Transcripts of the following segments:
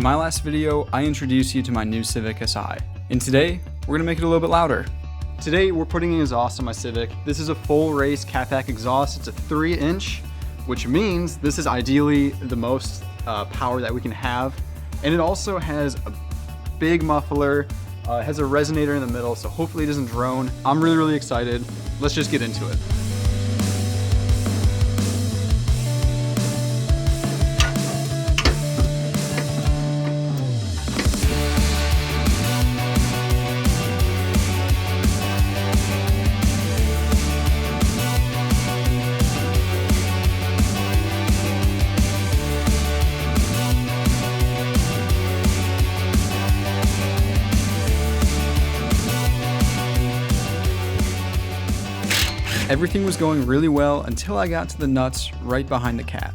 In my last video, I introduced you to my new Civic SI, and today, we're gonna make it a little bit louder. Today, we're putting an exhaust on my Civic. This is a full race Catback exhaust. It's a 3-inch, which means this is ideally the most power that we can have. And it also has a big muffler, it has a resonator in the middle, so hopefully it doesn't drone. I'm really excited. Let's just get into it. Everything was going really well until I got to the nuts right behind the cat.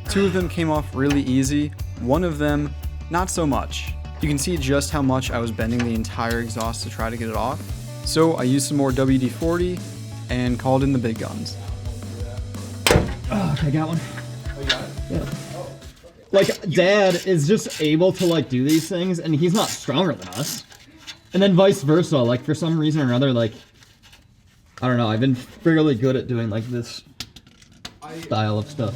2 of them came off really easy, 1 of them not so much. You can see just how much I was bending the entire exhaust to try to get it off. So I used some more WD-40 and called in the big guns. Oh, okay, I got one. Oh, you got it? Yeah. Like, Dad is just able to, like, do these things, and he's not stronger than us. And then vice versa, like, for some reason or another, like, I don't know, I've been fairly good at doing, like, this style of stuff.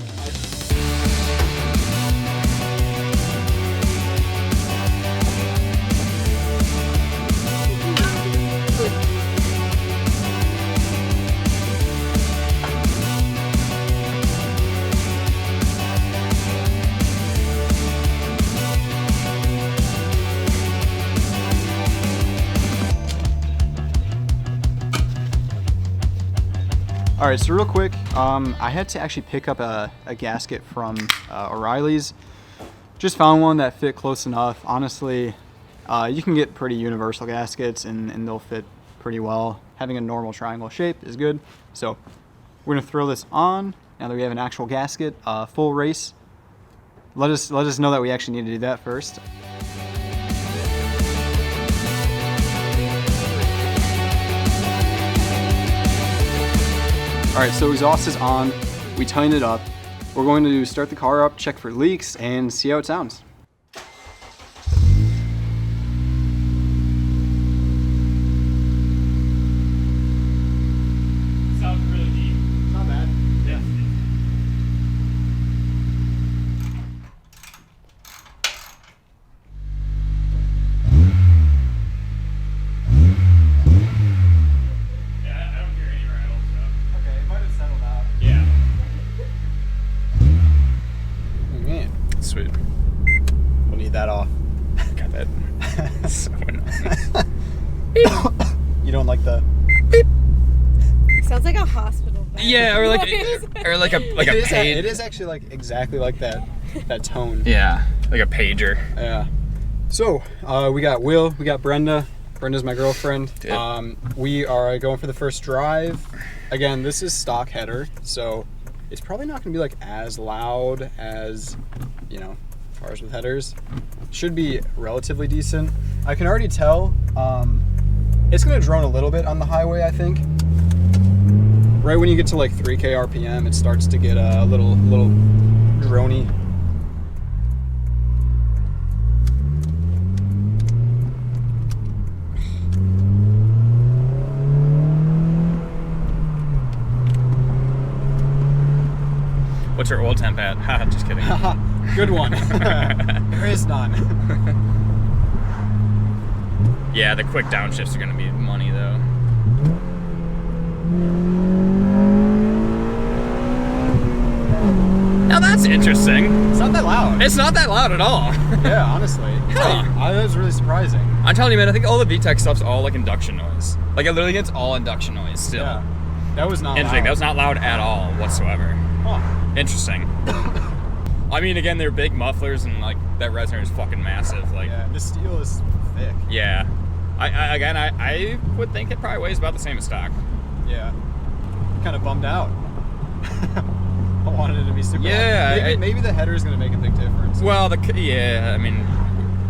All right, so real quick, I had to actually pick up a gasket from O'Reilly's. Just found one that fit close enough. Honestly, you can get pretty universal gaskets and they'll fit pretty well. Having a normal triangle shape is good. So we're gonna throw this on now that we have an actual gasket, full race. Let us know that we actually need to do that first. All right, so exhaust is on, we tighten it up. We're going to start the car up, check for leaks, and see how it sounds. Sounds really deep. Not bad. Yeah. Sweet. We'll need that off. Got that. So annoying. You don't like the beep? Sounds like a hospital bed. Yeah, or like a page. It is actually like exactly like that tone. Yeah, like a pager. Yeah. So we got Will, we got Brenda. Brenda's my girlfriend. We are going for the first drive. Again, this is stock header, so it's probably not going to be like as loud as, you know, cars with headers. Should be relatively decent. I can already tell it's going to drone a little bit on the highway, I think. Right when you get to like 3K RPM, it starts to get a little drony. What's your oil temp at? Haha, just kidding. Good one. There is none. Yeah, the quick downshifts are gonna be money though. Now that's interesting. It's not that loud. It's not that loud at all. Yeah, honestly. Huh. That was really surprising. I'm telling you, man, I think all the VTEC stuff's all like induction noise. Like it literally gets all induction noise still. Yeah. That was not Interesting. loud. That was not loud at all whatsoever. Huh. Interesting. I mean, again, they're big mufflers and like that resonator is fucking massive. Like, yeah, the steel is thick. yeah. I would think it probably weighs about the same as stock. Yeah. Kind of bummed out. I wanted it to be super Yeah, loud. Maybe the header is going to make a big difference. Well, yeah, I mean,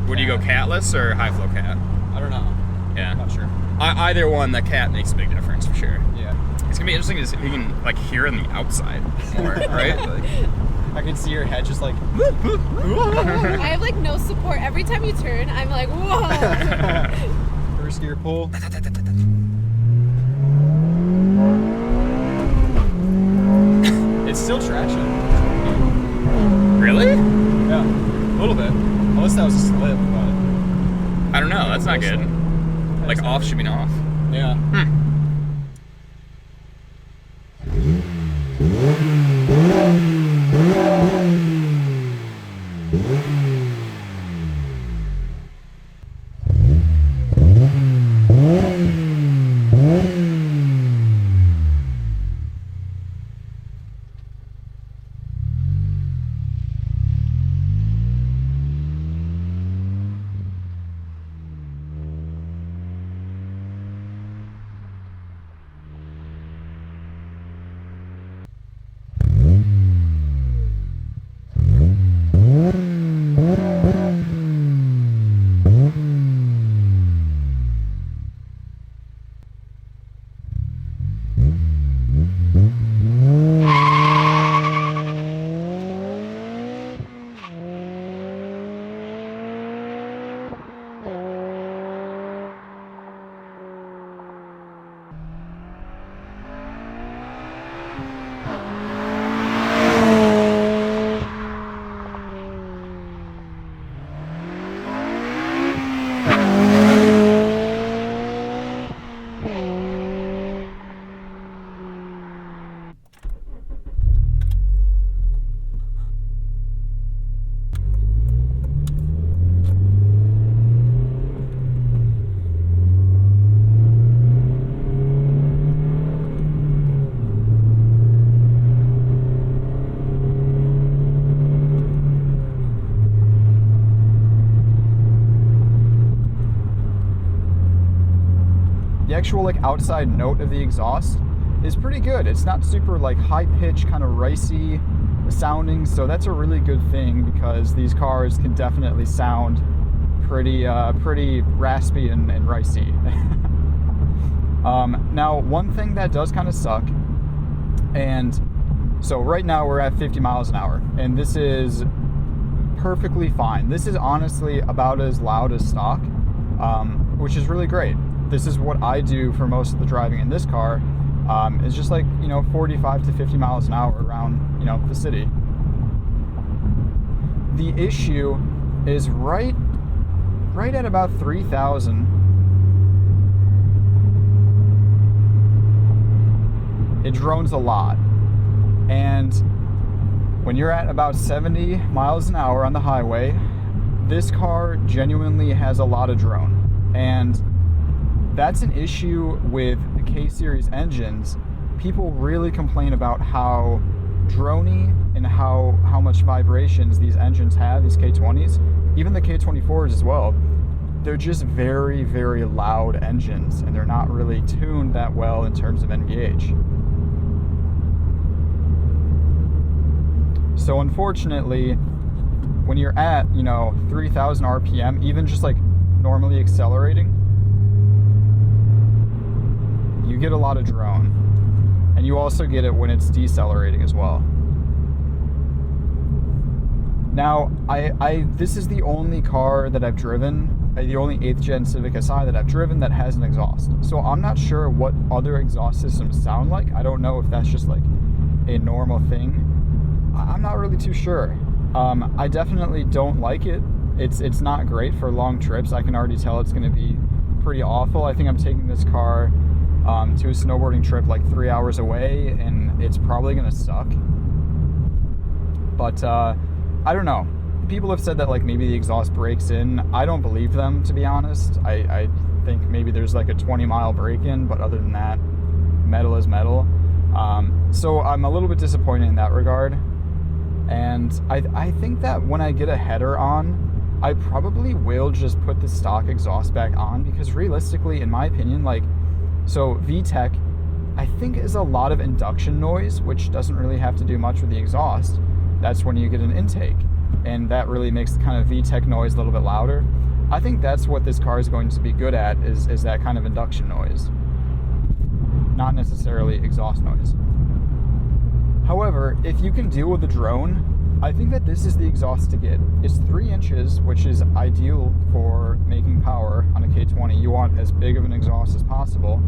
would you go catless or high flow cat? I don't know. Yeah. I'm not sure. Either one, the cat makes a big difference for sure. Yeah. It's gonna be interesting to see if you can like hear in the outside more, right? Like, I can see your head just like. I have like no support. Every time you turn, I'm like, whoa. First gear pull. It's still traction. Really? Yeah, a little bit. Unless that was a slip, but I don't know. That's not good. Like off should be off. yeah. The actual like outside note of the exhaust is pretty good. It's not super like high pitch, kind of ricey sounding, so that's a really good thing because these cars can definitely sound pretty raspy and ricey. Now, one thing that does kind of suck, and so right now we're at 50 miles an hour, and this is perfectly fine. This is honestly about as loud as stock, which is really great. This is what I do for most of the driving in this car. It's just like, 45 to 50 miles an hour around, the city. The issue is right at about 3,000. It drones a lot. And when you're at about 70 miles an hour on the highway, this car genuinely has a lot of drone. And that's an issue with the K-Series engines. People really complain about how drony and how much vibrations these engines have, these K20s, even the K24s as well. They're just very, very loud engines, and they're not really tuned that well in terms of NVH. So unfortunately, when you're at, 3,000 RPM, even just like normally accelerating, you get a lot of drone, and you also get it when it's decelerating as well. Now, this is the only car that I've driven, the only 8th gen Civic SI that I've driven that has an exhaust. So I'm not sure what other exhaust systems sound like. I don't know if that's just like a normal thing. I'm not really too sure. I definitely don't like it. It's not great for long trips. I can already tell it's going to be pretty awful. I think I'm taking this car to a snowboarding trip like 3 hours away, and it's probably gonna suck. But I don't know. People have said that like maybe the exhaust breaks in. I don't believe them, to be honest. I think maybe there's like a 20-mile break-in, but other than that, metal is metal. So I'm a little bit disappointed in that regard. And I think that when I get a header on, I probably will just put the stock exhaust back on, because realistically, in my opinion, like, so VTEC, I think, is a lot of induction noise, which doesn't really have to do much with the exhaust. That's when you get an intake, and that really makes the kind of VTEC noise a little bit louder. I think that's what this car is going to be good at, is that kind of induction noise, not necessarily exhaust noise. However, if you can deal with the drone, I think that this is the exhaust to get. It's 3 inches, which is ideal for making power on a K20. You want as big of an exhaust as possible.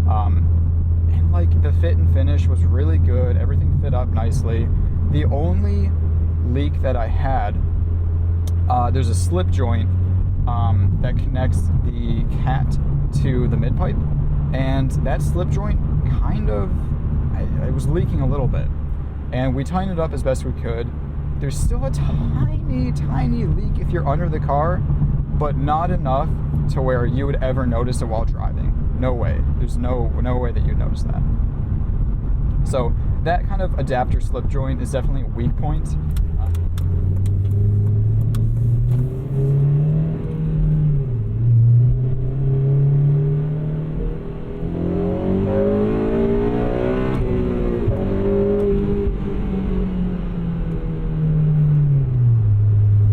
And like the fit and finish was really good. Everything fit up nicely. The only leak that I had, there's a slip joint that connects the cat to the mid pipe, and that slip joint kind of, it was leaking a little bit, and we tightened it up as best we could. There's still a tiny leak if you're under the car, but not enough to where you would ever notice it while driving. No way. There's no way that you'd notice that. So that kind of adapter slip joint is definitely a weak point.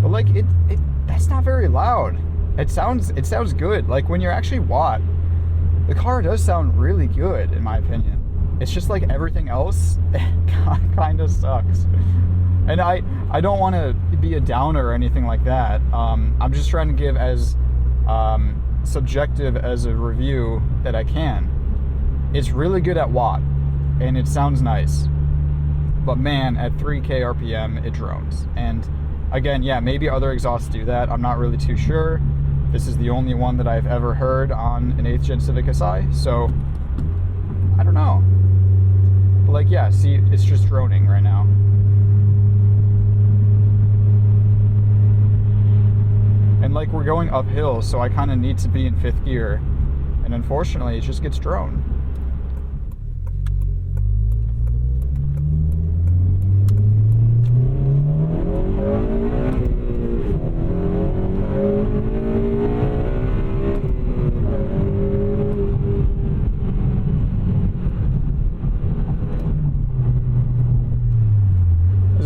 But like that's not very loud. It sounds good. Like when you're actually Watt, the car does sound really good in my opinion. It's just like everything else kind of sucks. And I don't want to be a downer or anything like that. I'm just trying to give as subjective as a review that I can. It's really good at Watt, and it sounds nice. But man, at 3K RPM, it drones. And again, yeah, maybe other exhausts do that. I'm not really too sure. This is the only one that I've ever heard on an 8th gen Civic SI, so I don't know. But like, yeah, see, it's just droning right now. And like, we're going uphill, so I kind of need to be in 5th gear. And unfortunately, it just gets droned.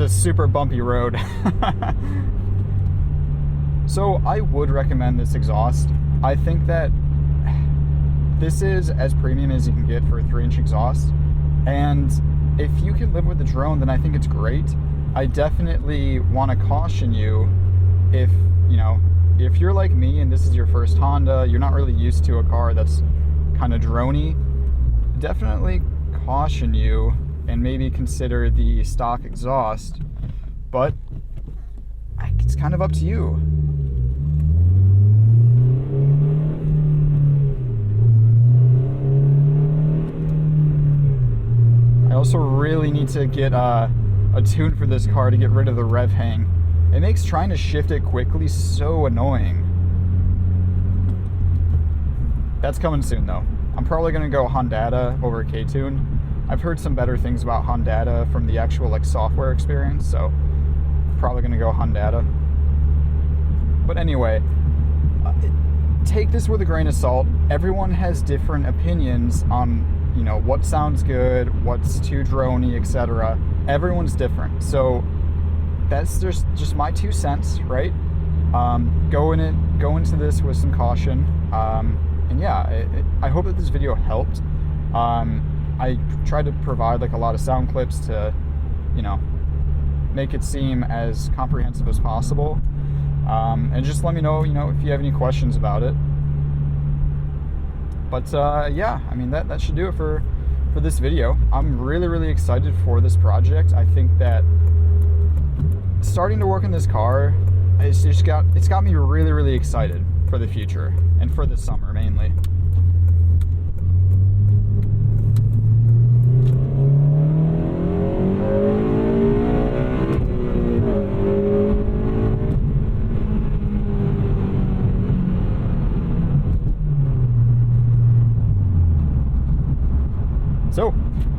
A super bumpy road. So I would recommend this exhaust. I think that this is as premium as you can get for a 3-inch exhaust, and if you can live with the drone, then I think it's great. I definitely want to caution you, if you're like me and this is your first Honda, you're not really used to a car that's kind of drony, definitely caution you and maybe consider the stock exhaust, but it's kind of up to you. I also really need to get a tune for this car to get rid of the rev hang. It makes trying to shift it quickly so annoying. That's coming soon though. I'm probably gonna go Hondata over K-Tune. I've heard some better things about Hondata from the actual like software experience, so probably gonna go Hondata. But anyway, take this with a grain of salt. Everyone has different opinions on what sounds good, what's too drony, etc. Everyone's different, so that's just my 2 cents, right? Go into this with some caution, and yeah, I hope that this video helped. I tried to provide like a lot of sound clips to, make it seem as comprehensive as possible. And just let me know, if you have any questions about it. But yeah, I mean, that should do it for this video. I'm really excited for this project. I think that starting to work in this car, it's got me really excited for the future and for the summer mainly. So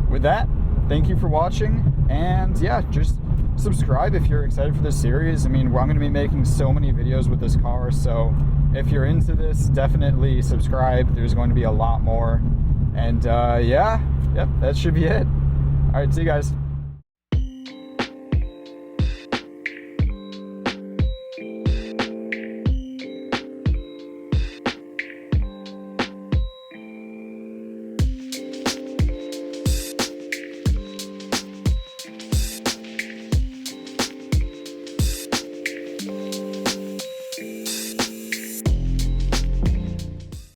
with that, thank you for watching, and yeah, just subscribe if you're excited for this series. I mean, I'm going to be making so many videos with this car, so if you're into this, definitely subscribe. There's going to be a lot more, and yeah, that should be it. All right, see you guys.